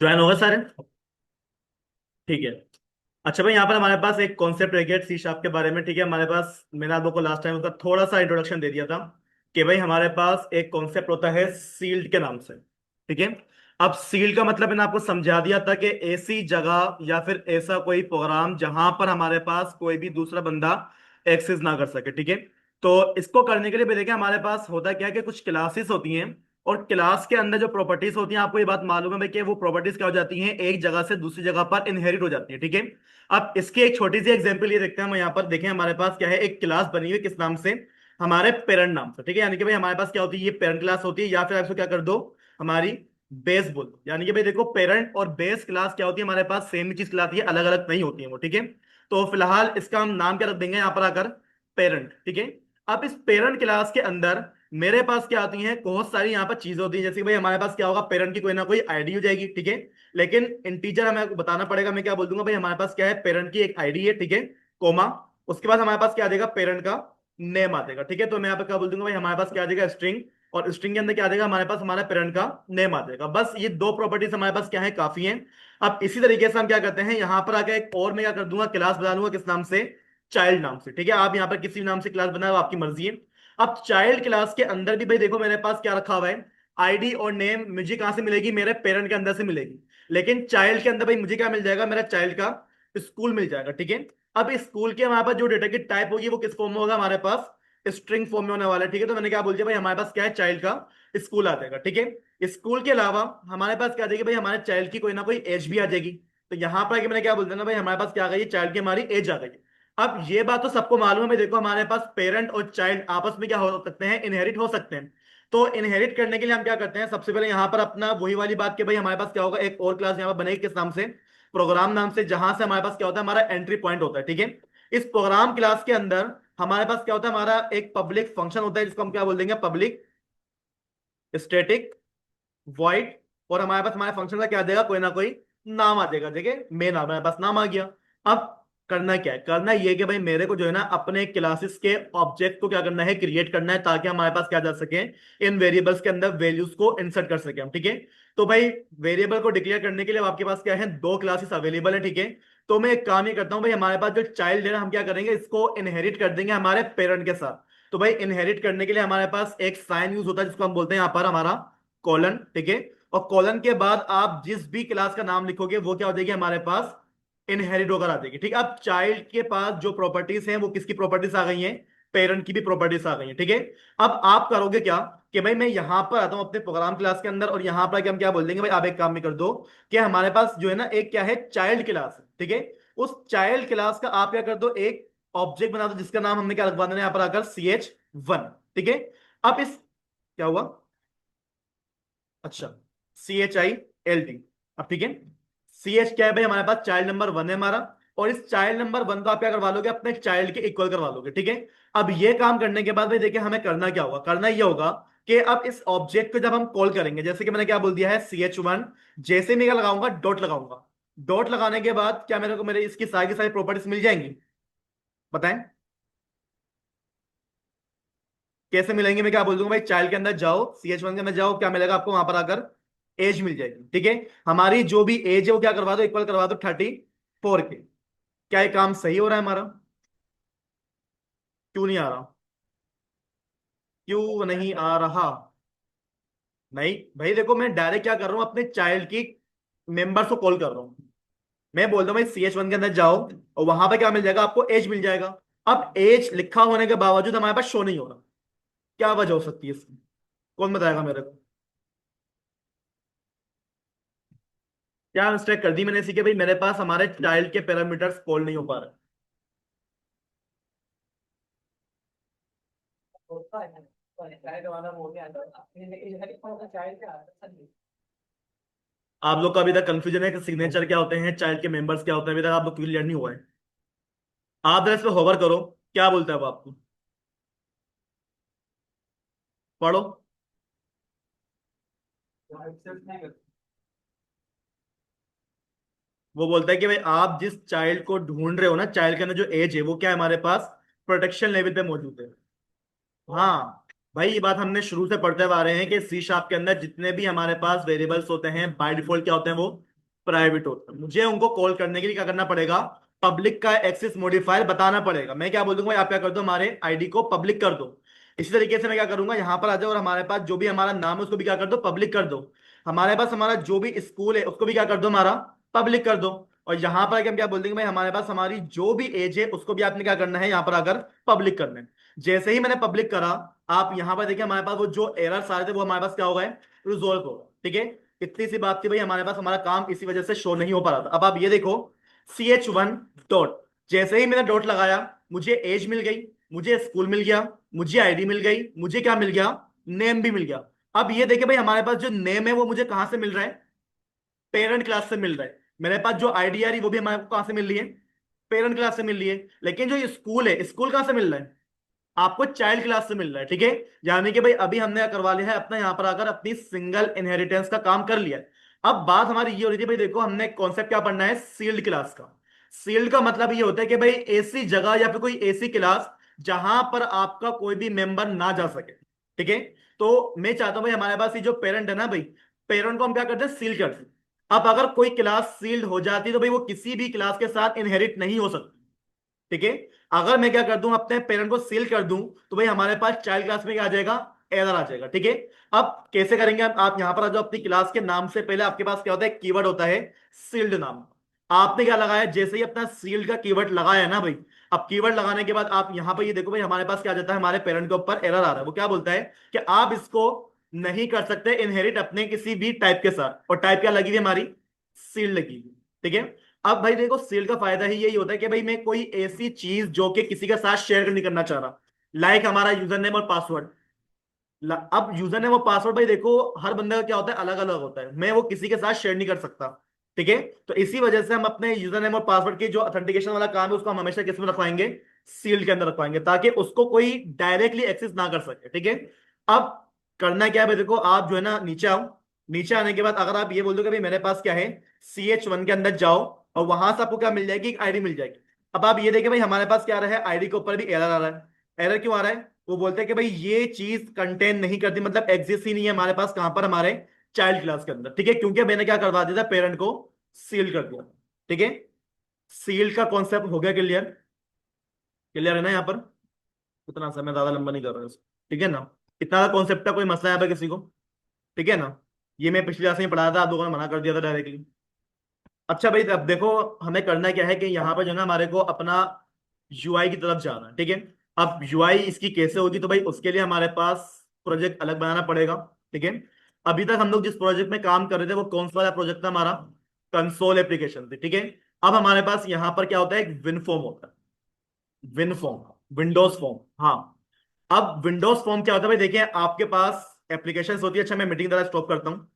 Join होगा सारे। ठीक है। अच्छा भाई, यहाँ पर हमारे पास एक कॉन्सेप्ट रह गया सी शार्प के बारे में। ठीक है, हमारे पास मैंने आप लोग को लास्ट टाइम उसका थोड़ा सा इंट्रोडक्शन दे दिया था कि भाई हमारे पास एक कॉन्सेप्ट होता है सील्ड के नाम से। ठीक है। अब सील्ड का मतलब मैंने आपको समझा दिया था कि ऐसी जगह या फिर ऐसा कोई प्रोग्राम जहां पर हमारे पास कोई भी दूसरा बंदा एक्सेस ना कर सके। ठीक है। तो इसको करने के लिए भी देखिए हमारे पास होता क्या है कि कुछ क्लासेस होती हैं, और क्लास के अंदर जो प्रॉपर्टीज होती हैं आपको ये बात मालूम है भाई कि वो प्रॉपर्टीज क्या हो जाती हैं, एक जगह से दूसरी जगह पर इनहेरिट हो जाती है। ठीक है। अब इसकी एक छोटी सी एग्जांपल ये देखते हैं हम। यहाँ पर देखें हमारे पास क्या है, एक क्लास बनी हुई है किस नाम से, हमारे पेरेंट नाम से। ठीक है, यानी कि भाई हमारे पास क्या होती है, ये पेरेंट क्लास होती है, या फिर आप इसको क्या कर दो, हमारी बेस बोल दो। यानी कि भाई देखो, पेरेंट और बेस क्लास क्या होती है हमारे पास, सेम ही चीज कहलाती है, अलग अलग नहीं होती है वो। ठीक है। तो फिलहाल इसका हम नाम क्या रख देंगे यहाँ पर आकर, पेरेंट। ठीक है। अब इस पेरेंट क्लास के अंदर मेरे पास क्या आती हैं, बहुत सारी यहाँ पर चीजें होती हैं। जैसे कि भाई हमारे पास क्या होगा, पेरेंट की कोई ना कोई आईडी हो जाएगी। ठीक है। लेकिन इंटीजर हमें बताना पड़ेगा। मैं क्या बोल दूंगा भाई, हमारे पास क्या है, पेरेंट की एक आईडी है। ठीक है। कोमा, उसके बाद हमारे पास क्या आ जाएगा, पेरेंट का नेम आ जाएगा। ठीक है। तो मैं यहाँ पे क्या बोल दूंगा भाई, हमारे पास क्या आ जाएगा, स्ट्रिंग, और स्ट्रिंग के अंदर क्या आ जाएगा हमारे पास, हमारा पेरेंट का नेम आ जाएगा। बस ये दो प्रॉपर्टीज हमारे पास क्या है, काफी है। अब इसी तरीके से हम क्या करते हैं, यहाँ पर आकर एक और मैं क्या कर दूंगा, क्लास बना दूंगा किस नाम से, चाइल्ड नाम से। ठीक है। आप यहाँ पर किसी भी नाम से क्लास बनाओ, आपकी मर्जी है। अब चाइल्ड क्लास के अंदर भी भाई देखो मेरे पास क्या रखा हुआ है, आईडी और नेम मुझे कहां से मिलेगी, मेरे पेरेंट के अंदर से मिलेगी। लेकिन चाइल्ड के अंदर भाई मुझे क्या मिल जाएगा, मेरा चाइल्ड का स्कूल मिल जाएगा। ठीक है। अब इस स्कूल के हमारे पास जो डेटा की टाइप होगी वो किस फॉर्म में होगा, हमारे पास स्ट्रिंग फॉर्म में होने वाला है। ठीक है। तो मैंने क्या बोल दिया भाई, हमारे पास क्या है, चाइल्ड का स्कूल आ जाएगा। ठीक है। स्कूल के अलावा हमारे पास क्या आ जाएगी भाई, हमारे चाइल्ड की कोई ना कोई एज भी आ जाएगी। तो यहां पर आके मैंने क्या बोल दिया ना भाई, हमारे पास क्या आ गई, चाइल्ड की हमारी एज आ गई। अब ये बात तो सबको मालूम है भाई, देखो हमारे पास पेरेंट और चाइल्ड आपस में क्या हो सकते हैं, इनहेरिट हो सकते हैं। तो इनहेरिट करने के लिए हम क्या करते हैं, सबसे पहले यहाँ पर अपना वही वाली बात कि भाई हमारे पास क्या होगा, एक और क्लास यहाँ पर बनेगी किस नाम से, प्रोग्राम नाम से, जहां से हमारे पास क्या होता है, हमारा एंट्री पॉइंट होता है। ठीक है। इस प्रोग्राम क्लास के अंदर हमारे पास क्या होता है, हमारा एक पब्लिक फंक्शन होता है जिसको हम क्या बोल देंगे, पब्लिक स्टैटिक वॉइड। और हमारे पास हमारे फंक्शन का क्या आ जाएगा, कोई ना कोई नाम आ जाएगा। देखिए मेन हमारे पास नाम आ गया। अब करना क्या है, करना ये है कि भाई मेरे को जो है ना अपने क्लासेस के ऑब्जेक्ट को क्या करना है, क्रिएट करना है, ताकि हमारे पास क्या जा सके, इन वेरिएबल्स के अंदर वैल्यूज को इंसर्ट कर सके हम। ठीक है। तो भाई वेरिएबल को डिक्लेयर करने के लिए अब आपके पास क्या है, दो क्लासेस अवेलेबल है। ठीक है। तो मैं एक काम ही करता हूँ भाई, हमारे पास जो चाइल्ड है ना, हम क्या करेंगे, इसको इनहेरिट कर देंगे हमारे पेरेंट के साथ। तो भाई इनहेरिट करने के लिए हमारे पास एक साइन यूज होता है जिसको हम बोलते हैं यहाँ पर हमारा कॉलन। ठीक है। और कॉलन के बाद आप जिस भी क्लास का नाम लिखोगे वो क्या हो जाएगी, हमारे पास इनहेरिट होकर आ जाएगी। ठीक है। अब चाइल्ड के पास जो प्रॉपर्टीज हैं वो किसकी प्रॉपर्टीज आ गई हैं, पेरेंट की भी प्रॉपर्टीज आ गई हैं। ठीक है। अब आप करोगे क्या, कि भाई मैं यहां पर आता हूं अपने प्रोग्राम क्लास के अंदर, और यहां पर हम क्या बोल देंगे भाई, आप एक काम भी कर दो कि हमारे पास जो है ना एक क्या है, चाइल्ड क्लास है। ठीक है। उस चाइल्ड क्लास का आप क्या कर दो, एक ऑब्जेक्ट बना दो जिसका नाम हमने क्या रखवा देना है, यहाँ पर आकर CH1। ठीक है। अब इस क्या हुआ, अच्छा, CHILD। अब ठीक है, CH क्या है भाई, हमारे पास चाइल्ड नंबर 1 है हमारा, और इस चाइल्ड नंबर 1 को आप क्या करवा लोगे, अपने चाइल्ड के इक्वल करवा लोगे। ठीक है। अब ये काम करने के बाद भाई देखिए हमें करना क्या होगा, करना ये होगा कि अब इस ऑब्जेक्ट को जब हम कॉल करेंगे, जैसे कि मैंने क्या बोल दिया है, CH1, जैसे मैं क्या लगाऊंगा, डॉट लगाऊंगा। डॉट लगाने के बाद क्या मेरे को मेरे इसकी सारी की सारी प्रॉपर्टीज मिल जाएंगी, बताएं कैसे मिलेंगे। मैं क्या बोल दूंगा भाई, चाइल्ड के अंदर जाओ, CH1 के अंदर जाओ, क्या मिलेगा आपको वहां पर आकर, एज मिल जाएगी। ठीक है। हमारी जो भी एज है वो क्या करवा दो, इक्वल करवा दो 34 के। क्या ये काम सही हो रहा है हमारा, क्यों नहीं आ रहा, क्यों नहीं आ रहा, नहीं भाई देखो मैं डायरेक्ट क्या कर रहा हूं, अपने चाइल्ड की मेंबर्स को कॉल कर रहा हूं। मैं बोल रहा हूं भाई CH1 के अंदर जाओ, और वहां पर क्या मिल जाएगा आपको, एज मिल जाएगा। अब एज लिखा होने के बावजूद हमारे पास शो नहीं हो रहा, क्या वजह हो सकती है इसकी, कौन बताएगा मेरे को। क्या मिस्टेक कर दी मैंने इसी के भाई, मेरे पास हमारे चाइल्ड के पैरामीटर्स कॉल नहीं हो पा रहे। आप लोग का अभी तक कंफ्यूजन है कि सिग्नेचर क्या होते हैं, चाइल्ड के मेंबर्स क्या होते हैं, अभी तक आप लोग क्लियर नहीं हुआ है। आप जरा इस पे होवर करो, क्या बोलता है वो आपको, पढ़ो। वो बोलता है कि भाई आप जिस चाइल्ड को ढूंढ रहे हो ना, चाइल्ड के अंदर जो एज है वो क्या है हमारे पास, प्रोटेक्शन लेवल पे मौजूद है। हाँ भाई, ये बात हमने शुरू से पढ़ते हुए आ रहे हैं कि सी शार्प के अंदर जितने भी हमारे पास वेरिएबल्स होते हैं बाय डिफॉल्ट क्या होते हैं, वो प्राइवेट होते हैं। मुझे उनको कॉल करने के लिए क्या करना पड़ेगा, पब्लिक का एक्सेस मॉडिफायर बताना पड़ेगा। मैं क्या बोल दूंगा, आप क्या कर दो, हमारे आईडी को पब्लिक कर दो। इसी तरीके से मैं क्या करूंगा, यहाँ पर आ जाओ और हमारे पास जो भी हमारा नाम है उसको भी क्या कर दो, पब्लिक कर दो। हमारे पास हमारा जो भी स्कूल है उसको भी क्या कर दो, हमारा पब्लिक कर दो। और यहाँ पर हम क्या बोल देंगे भाई, हमारे पास हमारी जो भी एज है उसको भी आपने क्या करना है, यहाँ पर अगर पब्लिक करना है। जैसे ही मैंने पब्लिक करा, आप यहां पर देखिए हमारे पास वो जो एरर्स आ रहे थे वो हमारे पास क्या होगा, रिजोल्व होगा। ठीक है, इतनी सी बात थी भाई, हमारे पास हमारा काम इसी वजह से शो नहीं हो पा रहा था। अब आप ये देखो, CH1 डॉट, जैसे ही मैंने डॉट लगाया मुझे एज मिल गई, मुझे स्कूल मिल गया, मुझे आईडी मिल गई, मुझे क्या मिल गया, नेम भी मिल गया। अब ये देखिए भाई, हमारे पास जो नेम है वो मुझे कहां से मिल रहा है, पेरेंट क्लास से मिल रहा है। मेरे पास जो आईडी आ रही वो भी हमारे को कहां से मिल रही है, पेरेंट क्लास से मिल रही है। लेकिन जो स्कूल है, स्कूल कहां से मिल रहा है, आपको चाइल्ड क्लास से मिल रहा है। ठीक है, यानी कि भाई अभी हमने क्या करवा लिया है, अपना यहां पर आकर अपनी सिंगल इनहेरिटेंस का काम कर लिया है। अब बात हमारी ये हो रही थी भाई, देखो हमने कॉन्सेप्ट क्या पढ़ना है, सील्ड क्लास का। सील्ड का मतलब ये होता है कि भाई ऐसी जगह या फिर कोई ऐसी क्लास जहां पर आपका कोई भी मेंबर ना जा सके। ठीक है, तो मैं चाहता हूं भाई हमारे पास ये जो पेरेंट है ना भाई, पेरेंट को हम क्या करते हैं, सील करते हैं। अब अगर कोई क्लास सील्ड हो जाती तो भाई वो किसी भी क्लास के साथ इनहेरिट नहीं हो सकती। ठीक है, अगर मैं क्या कर दूं, अपने पेरेंट को सील कर दूं, तो भाई हमारे पास चाइल्ड क्लास में क्या आ जाएगा, एरर आ जाएगा। ठीक है, अब कैसे करेंगे, आप यहां पर जो अपनी क्लास के नाम से पहले आपके पास क्या होता है, कीवर्ड होता है सील्ड नाम। आपने क्या लगाया, जैसे ही अपना सील्ड का कीवर्ड लगाया ना भाई, अब कीवर्ड लगाने के बाद आप यहां पर ये देखो भाई, हमारे पास क्या आ जाता है, हमारे पेरेंट के ऊपर एरर आ रहा है। वो क्या बोलता है कि आप इसको नहीं कर सकते इनहेरिट अपने किसी भी टाइप के साथ, और टाइप क्या लगी हुई है हमारी, सील्ड लगी हुई। ठीक है, अब भाई देखो सील का फायदा ही यही होता है कि भाई मैं कोई ऐसी चीज जो कि किसी के साथ शेयर नहीं करना चाह रहा, लाइक हमारा यूजर नेम और पासवर्ड। अब यूजर नेम और पासवर्ड भाई देखो, हर बंदे का क्या होता है, अलग अलग होता है, मैं वो किसी के साथ शेयर नहीं कर सकता। ठीक है, तो इसी वजह से हम अपने यूजर नेम और पासवर्ड की जो ऑथेंटिकेशन वाला काम है उसको हम हमेशा किस में रखवाएंगे, सील्ड के अंदर रखवाएंगे, ताकि उसको कोई डायरेक्टली एक्सेस ना कर सके। ठीक है, अब करना क्या है भाई, देखो आप जो है ना नीचे आओ। नीचे आने के बाद अगर आप ये बोल दो कि भाई मेरे पास क्या है, CH1 के अंदर जाओ, और वहां से आपको क्या मिल जाएगी, एक आईडी मिल जाएगी। अब आप ये देखें भाई, हमारे पास क्या आ रहा है, आईडी के ऊपर भी एरर आ रहा है। एरर क्यों आ रहा है, वो बोलते हैं कि भाई ये चीज कंटेन नहीं करती, मतलब एग्जिस्ट ही नहीं है हमारे पास, कहां पर, हमारे चाइल्ड क्लास के अंदर। ठीक है, क्योंकि मैंने क्या करवा दिया था, पेरेंट को सील कर दिया। ठीक है, सील का कॉन्सेप्ट हो गया क्लियर, क्लियर है ना यहाँ पर, इतना समय ज्यादा लंबा नहीं कर रहा है इसको। ठीक है ना, इतना कॉन्सेप्ट का कोई मसला है यहाँ पे किसी को, ठीक है ना। ये मैं पिछली क्लास में पढ़ाया था, आप लोगों ने मना कर दिया था डायरेक्टली। अच्छा भाई, अब देखो हमें करना क्या है कि यहाँ पर जो है ना, हमारे को अपना यूआई की तरफ जाना है। ठीक है, अब यूआई इसकी कैसे होगी, तो भाई उसके लिए हमारे पास प्रोजेक्ट अलग बनाना पड़ेगा। ठीक है, अभी तक हम लोग जिस प्रोजेक्ट में काम कर रहे थे वो कौन सा वाला प्रोजेक्ट था, हमारा कंसोल एप्लीकेशन थी। ठीक है, अब हमारे पास यहाँ पर क्या होता है, एक विन फॉर्म होता है, विन फॉर्म, विंडोज फॉर्म। हाँ, अब विंडोज फॉर्म क्या होता है भाई, देखिए आपके पास एप्लीकेशन होती है। अच्छा मैं मीटिंग द्वारा स्टॉप करता हूँ।